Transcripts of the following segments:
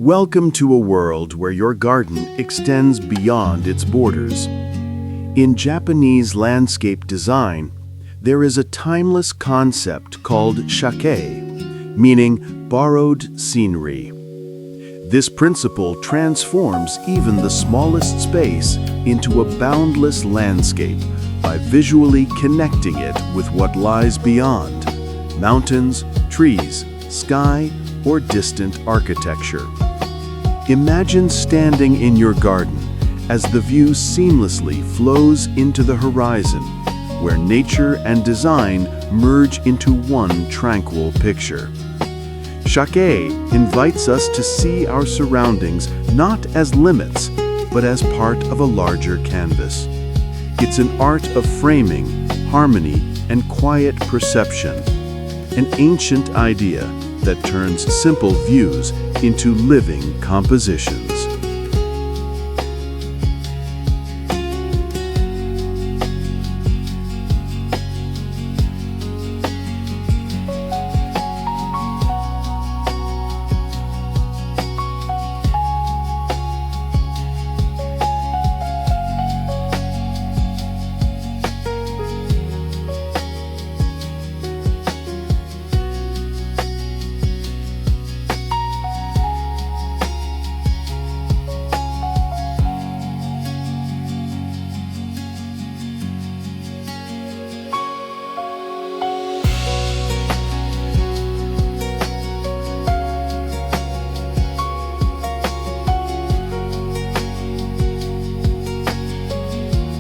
Welcome to a world where your garden extends beyond its borders. In Japanese landscape design, there is a timeless concept called Shakkei, meaning borrowed scenery. This principle transforms even the smallest space into a boundless landscape by visually connecting it with what lies beyond: mountains, trees, sky, or distant architecture. Imagine standing in your garden as the view seamlessly flows into the horizon, where nature and design merge into one tranquil picture. Shakkei invites us to see our surroundings not as limits, but as part of a larger canvas. It's an art of framing, harmony, and quiet perception, an ancient idea that turns simple views into living compositions.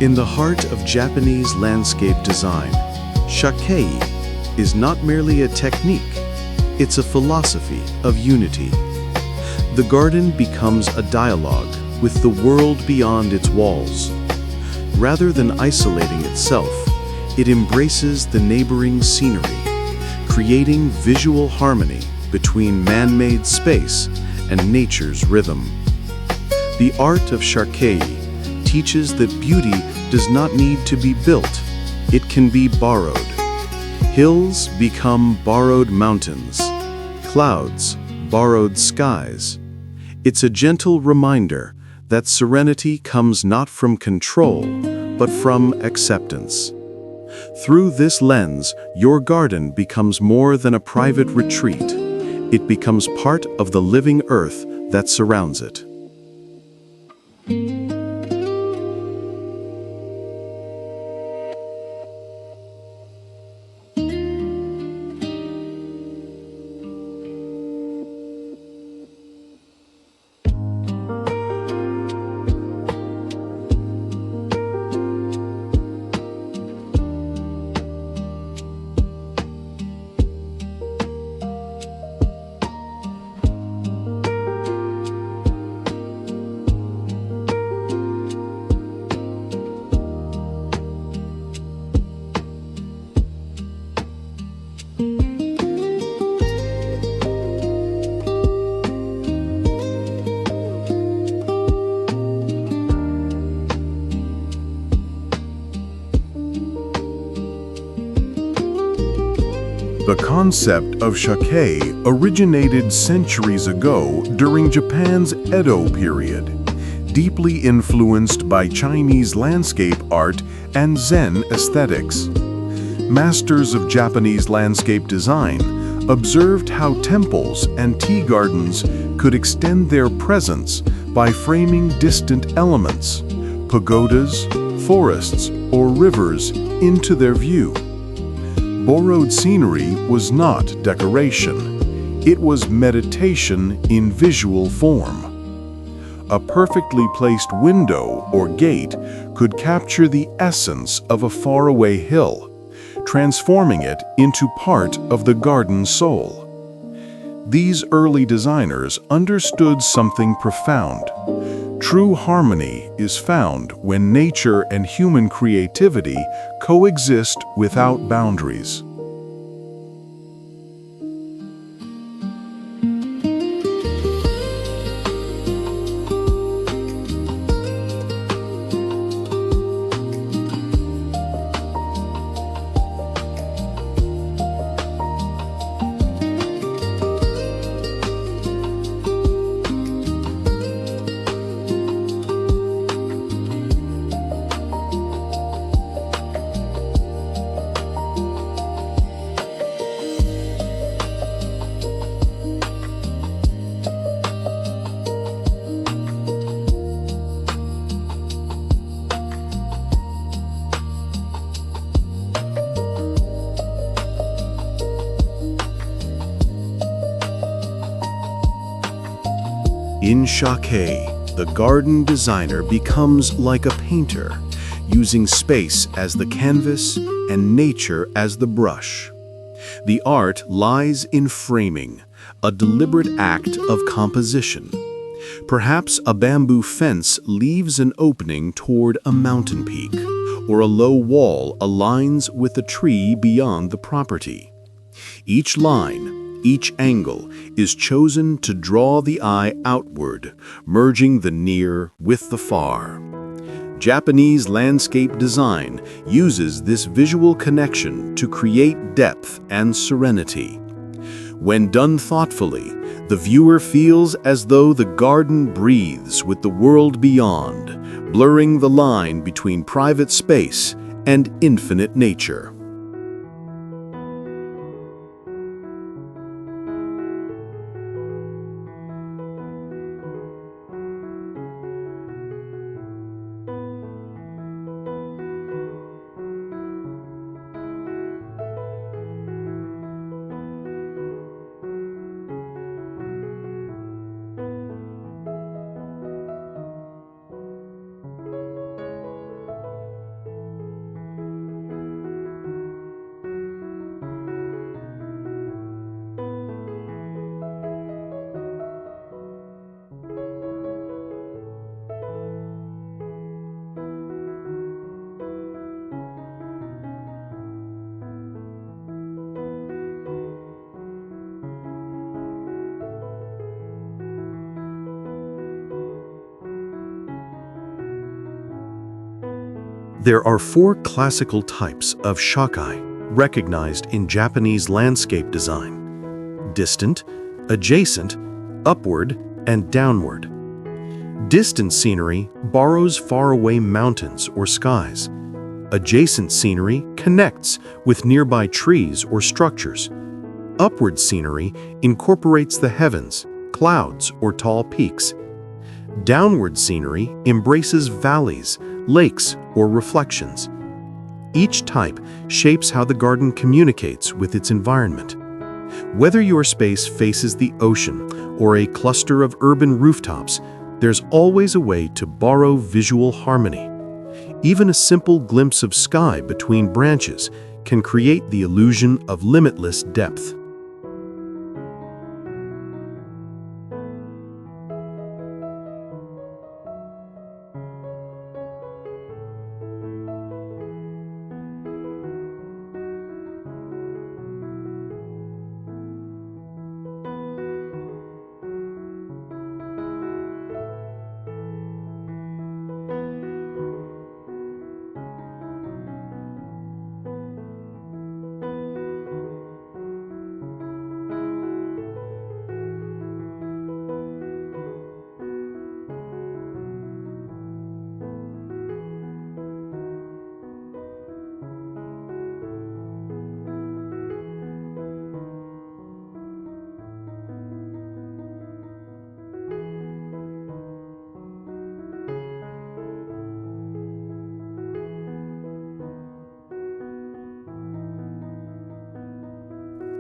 In the heart of Japanese landscape design, Shakkei is not merely a technique, it's a philosophy of unity. The garden becomes a dialogue with the world beyond its walls. Rather than isolating itself, it embraces the neighboring scenery, creating visual harmony between man-made space and nature's rhythm. The art of Shakkei teaches that beauty does not need to be built, it can be borrowed. Hills become borrowed mountains, clouds borrowed skies. It's a gentle reminder that serenity comes not from control, but from acceptance. Through this lens, your garden becomes more than a private retreat. It becomes part of the living earth that surrounds it. The concept of Shakkei originated centuries ago during Japan's Edo period, deeply influenced by Chinese landscape art and Zen aesthetics. Masters of Japanese landscape design observed how temples and tea gardens could extend their presence by framing distant elements, pagodas, forests, or rivers into their view. Borrowed scenery was not decoration. It was meditation in visual form. A perfectly placed window or gate could capture the essence of a faraway hill, transforming it into part of the garden's soul. These early designers understood something profound. True harmony is found when nature and human creativity coexist without boundaries. In Shakkei, the garden designer becomes like a painter, using space as the canvas and nature as the brush. The art lies in framing, a deliberate act of composition. Perhaps a bamboo fence leaves an opening toward a mountain peak, or a low wall aligns with a tree beyond the property. Each line, each angle is chosen to draw the eye outward, merging the near with the far. Japanese landscape design uses this visual connection to create depth and serenity. When done thoughtfully, the viewer feels as though the garden breathes with the world beyond, blurring the line between private space and infinite nature. There are 4 classical types of shakkei recognized in Japanese landscape design: distant, adjacent, upward, and downward. Distant scenery borrows faraway mountains or skies. Adjacent scenery connects with nearby trees or structures. Upward scenery incorporates the heavens, clouds, or tall peaks. Downward scenery embraces valleys, lakes, or reflections. Each type shapes how the garden communicates with its environment. Whether your space faces the ocean or a cluster of urban rooftops, there's always a way to borrow visual harmony. Even a simple glimpse of sky between branches can create the illusion of limitless depth.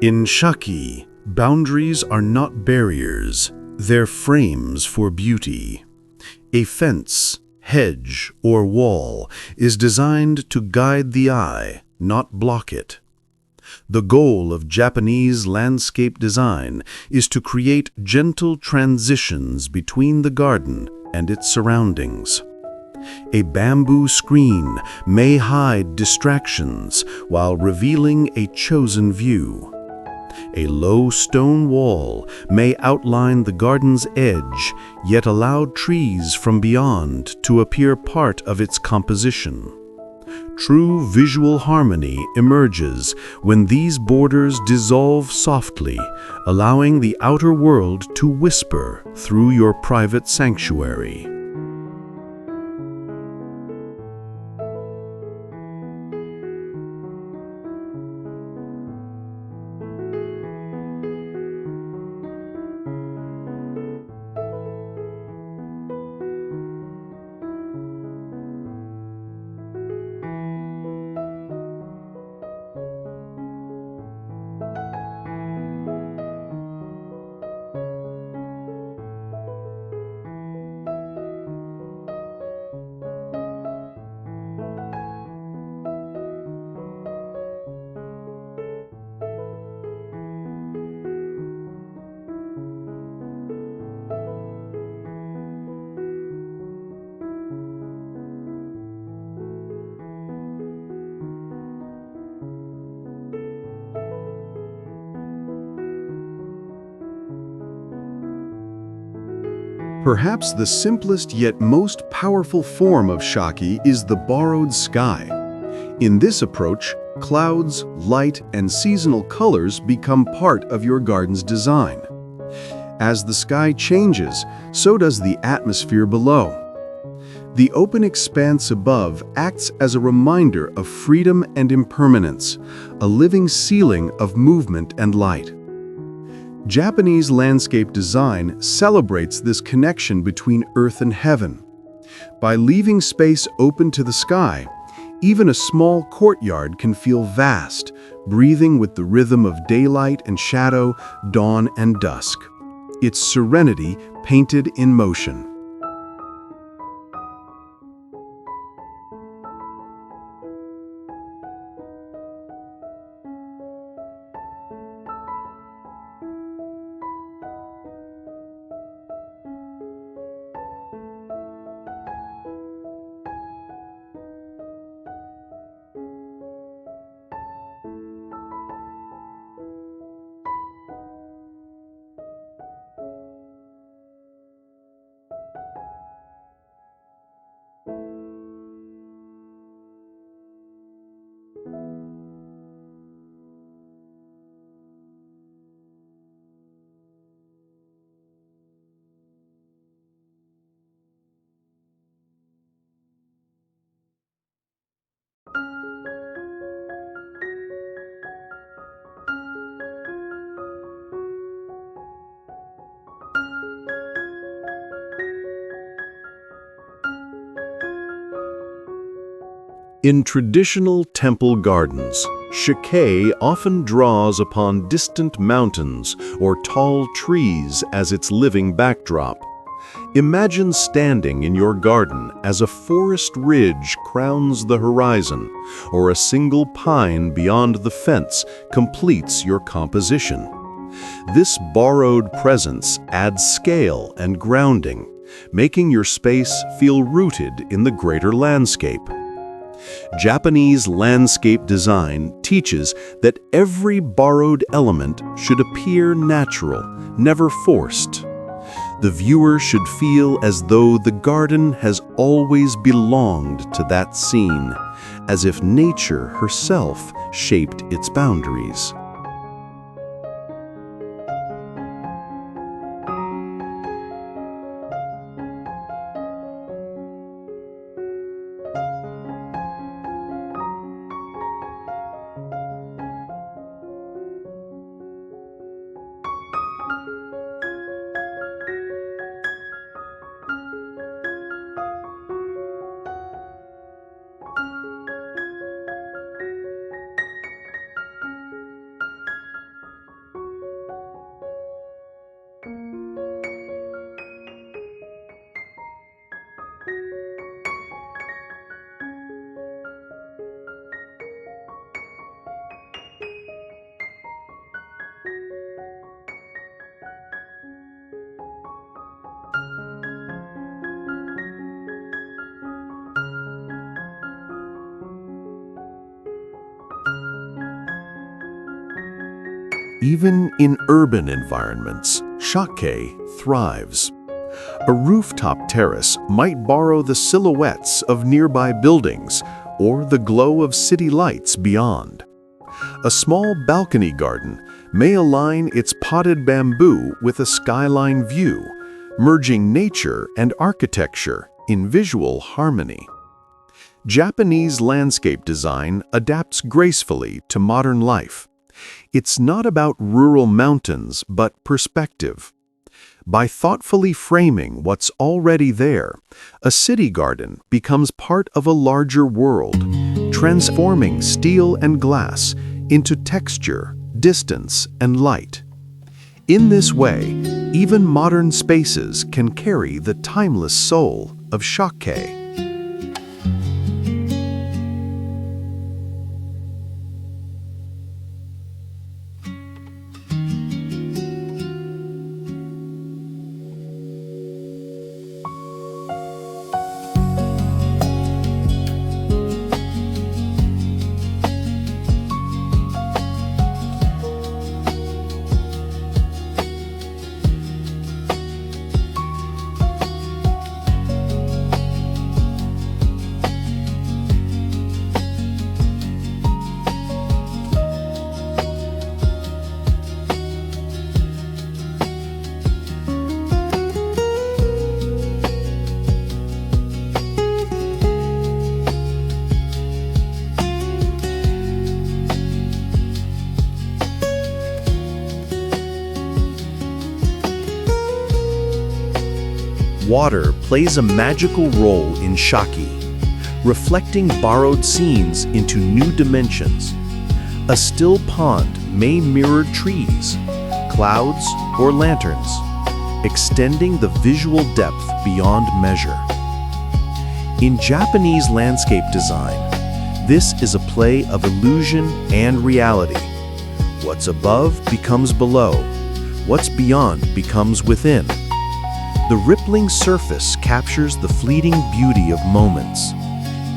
In Shakkei, boundaries are not barriers, they're frames for beauty. A fence, hedge, or wall is designed to guide the eye, not block it. The goal of Japanese landscape design is to create gentle transitions between the garden and its surroundings. A bamboo screen may hide distractions while revealing a chosen view. A low stone wall may outline the garden's edge, yet allow trees from beyond to appear part of its composition. True visual harmony emerges when these borders dissolve softly, allowing the outer world to whisper through your private sanctuary. Perhaps the simplest yet most powerful form of Shakkei is the borrowed sky. In this approach, clouds, light, and seasonal colors become part of your garden's design. As the sky changes, so does the atmosphere below. The open expanse above acts as a reminder of freedom and impermanence, a living ceiling of movement and light. Japanese landscape design celebrates this connection between earth and heaven. By leaving space open to the sky, even a small courtyard can feel vast, breathing with the rhythm of daylight and shadow, dawn and dusk. Its serenity painted in motion. In traditional temple gardens, Shakkei often draws upon distant mountains or tall trees as its living backdrop. Imagine standing in your garden as a forest ridge crowns the horizon, or a single pine beyond the fence completes your composition. This borrowed presence adds scale and grounding, making your space feel rooted in the greater landscape. Japanese landscape design teaches that every borrowed element should appear natural, never forced. The viewer should feel as though the garden has always belonged to that scene, as if nature herself shaped its boundaries. Even in urban environments, Shakkei thrives. A rooftop terrace might borrow the silhouettes of nearby buildings or the glow of city lights beyond. A small balcony garden may align its potted bamboo with a skyline view, merging nature and architecture in visual harmony. Japanese landscape design adapts gracefully to modern life. It's not about rural mountains, but perspective. By thoughtfully framing what's already there, a city garden becomes part of a larger world, transforming steel and glass into texture, distance, and light. In this way, even modern spaces can carry the timeless soul of Shakkei. Water plays a magical role in Shakkei, reflecting borrowed scenes into new dimensions. A still pond may mirror trees, clouds, or lanterns, extending the visual depth beyond measure. In Japanese landscape design, this is a play of illusion and reality. What's above becomes below. What's beyond becomes within. The rippling surface captures the fleeting beauty of moments,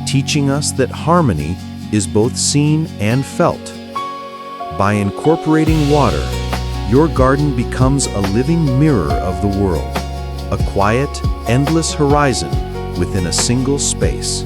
teaching us that harmony is both seen and felt. By incorporating water, your garden becomes a living mirror of the world, a quiet, endless horizon within a single space.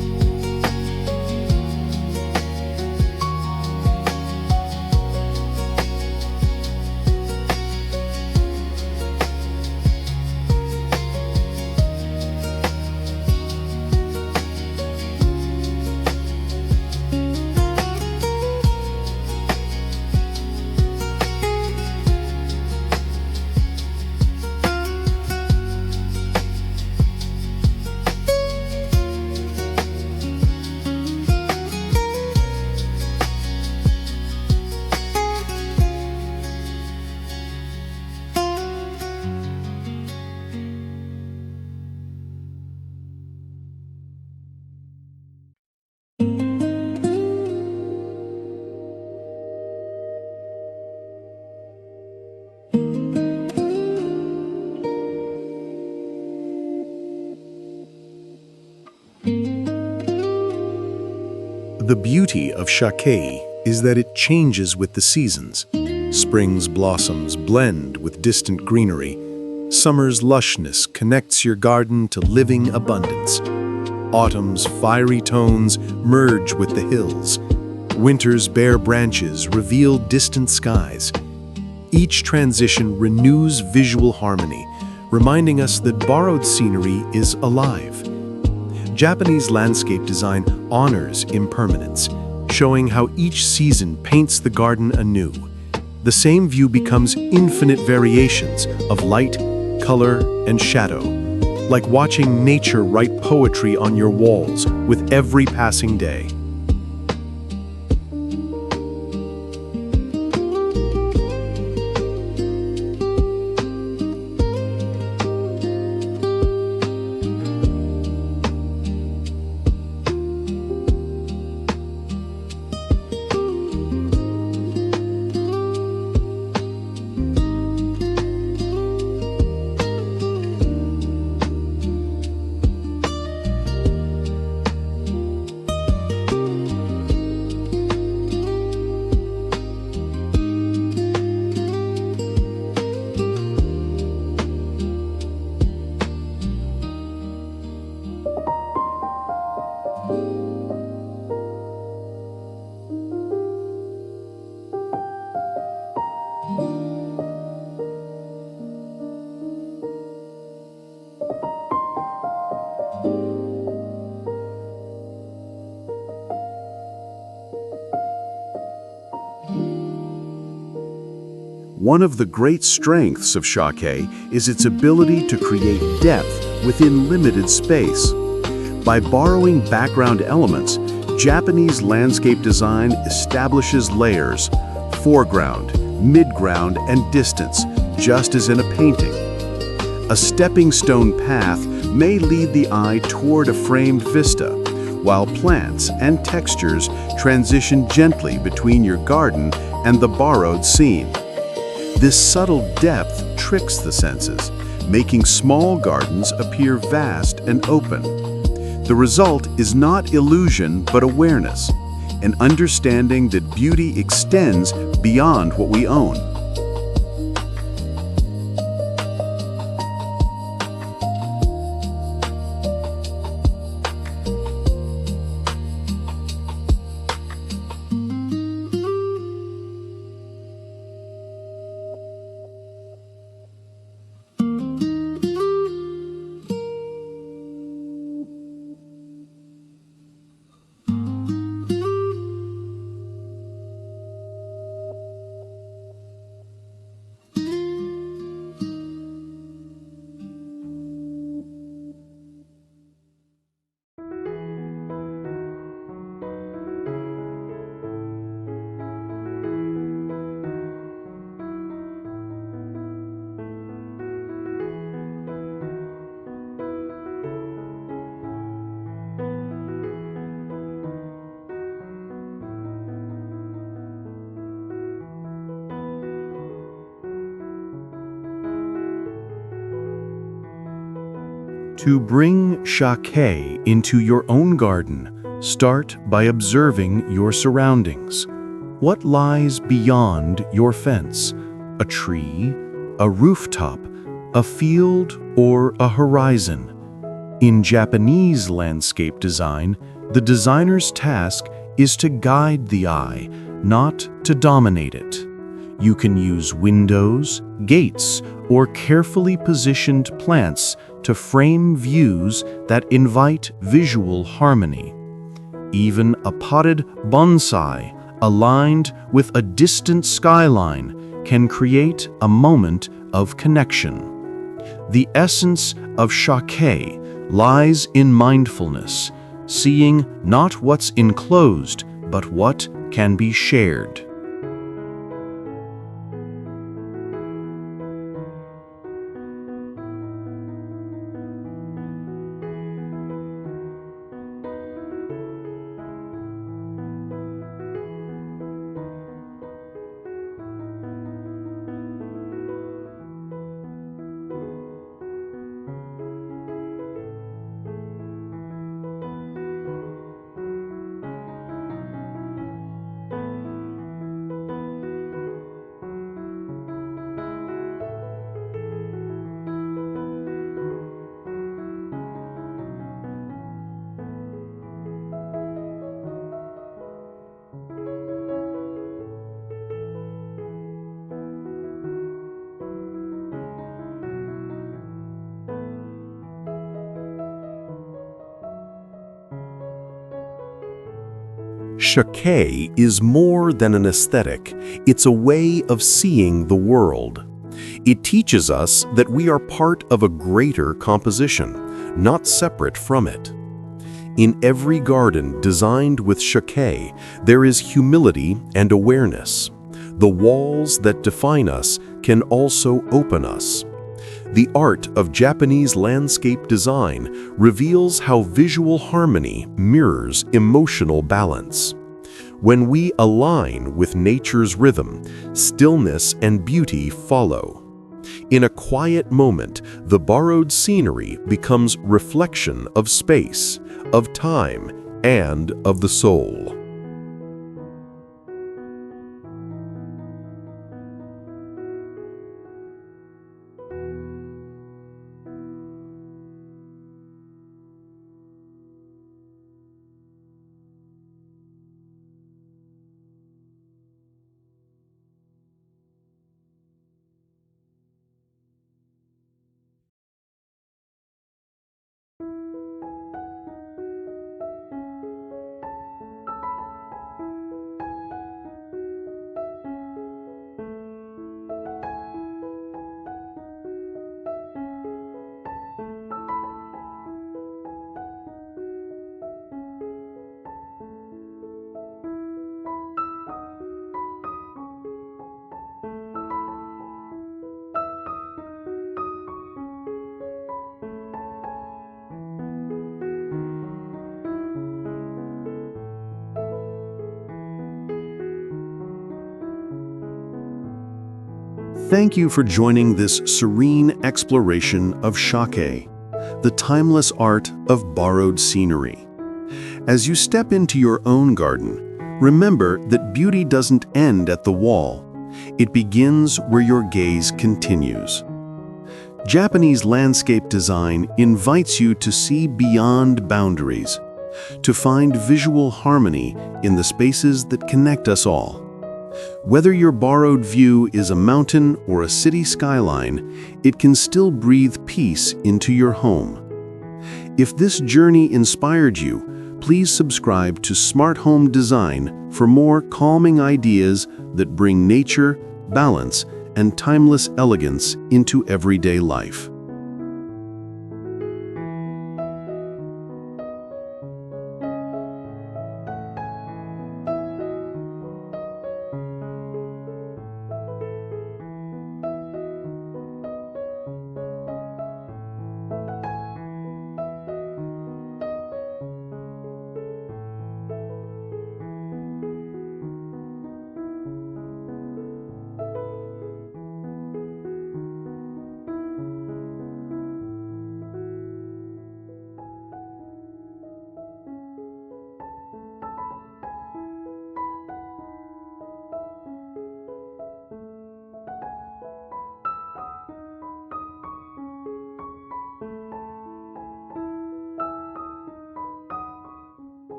The beauty of Shakkei is that it changes with the seasons. Spring's blossoms blend with distant greenery. Summer's lushness connects your garden to living abundance. Autumn's fiery tones merge with the hills. Winter's bare branches reveal distant skies. Each transition renews visual harmony, reminding us that borrowed scenery is alive. Japanese landscape design honors impermanence, showing how each season paints the garden anew. The same view becomes infinite variations of light, color, and shadow, like watching nature write poetry on your walls with every passing day. One of the great strengths of Shakkei is its ability to create depth within limited space. By borrowing background elements, Japanese landscape design establishes layers, foreground, midground, and distance, just as in a painting. A stepping stone path may lead the eye toward a framed vista, while plants and textures transition gently between your garden and the borrowed scene. This subtle depth tricks the senses, making small gardens appear vast and open. The result is not illusion but awareness, an understanding that beauty extends beyond what we own. To bring Shakkei into your own garden, start by observing your surroundings. What lies beyond your fence? A tree, a rooftop, a field, or a horizon? In Japanese landscape design, the designer's task is to guide the eye, not to dominate it. You can use windows, gates, or carefully positioned plants to frame views that invite visual harmony. Even a potted bonsai, aligned with a distant skyline, can create a moment of connection. The essence of Shakkei lies in mindfulness, seeing not what's enclosed, but what can be shared. Shakkei is more than an aesthetic, it's a way of seeing the world. It teaches us that we are part of a greater composition, not separate from it. In every garden designed with Shakkei, there is humility and awareness. The walls that define us can also open us. The art of Japanese landscape design reveals how visual harmony mirrors emotional balance. When we align with nature's rhythm, stillness and beauty follow. In a quiet moment, the borrowed scenery becomes reflection of space, of time, and of the soul. Thank you for joining this serene exploration of Shakkei, the timeless art of borrowed scenery. As you step into your own garden, remember that beauty doesn't end at the wall. It begins where your gaze continues. Japanese landscape design invites you to see beyond boundaries, to find visual harmony in the spaces that connect us all. Whether your borrowed view is a mountain or a city skyline, it can still breathe peace into your home. If this journey inspired you, please subscribe to Smart Home Design for more calming ideas that bring nature, balance, and timeless elegance into everyday life.